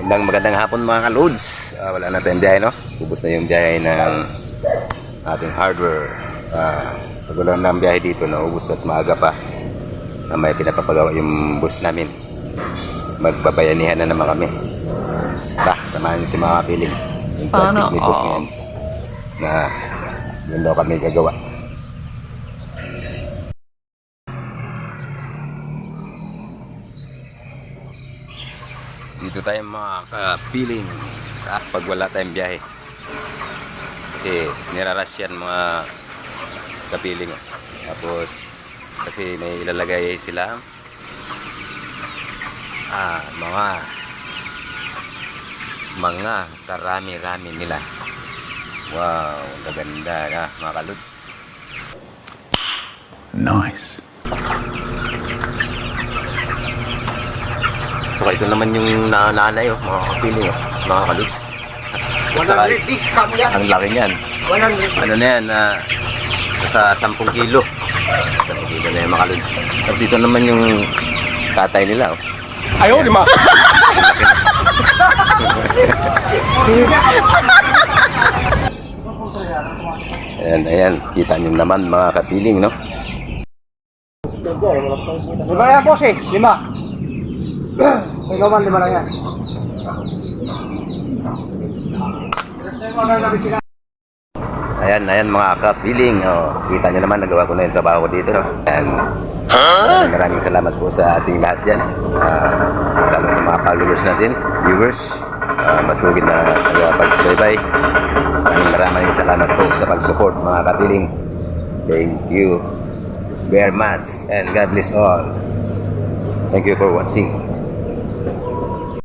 Magandang hapon mga ka-loads. Wala na tayong biyahe, no? Ubus na yung biyahe ng ating hardware. Pag wala na ang biyahe dito, no? Ubus na at maaga pa na may pinapapagawa yung bus namin. Magbabayanihan na naman kami. Samahan si mga kapiling. Yung project ni bus ngayon na yun daw kami gagawa. Dito tayo mga kapiling sa pag wala tayong biyahe. Kasi nirarush yan mga kapiling. Tapos kasi may ilalagay sila mga karami-rami nila. Wow, gaganda na mga kaluts. Nice. So ito naman yung nanay, mga kapiling, mga kaluts. 100 discount yan. Ang laki niyan. 100. Ano na yan, sa 10 kilo. 10 kilo na yung mga kaluts. Tapos ito naman yung tatay nila. Ayaw, lima. Ayan, kita nyo naman mga kapiling, no? Lima yan, boss eh. Lima. Ikaw man, lima lang yan. Ayan mga kapiling. Kita nyo naman, nagawa ko na yung trabaho ko dito, no? Maraming salamat po sa ating lahat dyan. Lalo sa mga followers natin, viewers. Masugid na pag-subaybay. Maraming salamat po sa pag-support mga kapiling. Thank you very much and God bless all. Thank you for watching.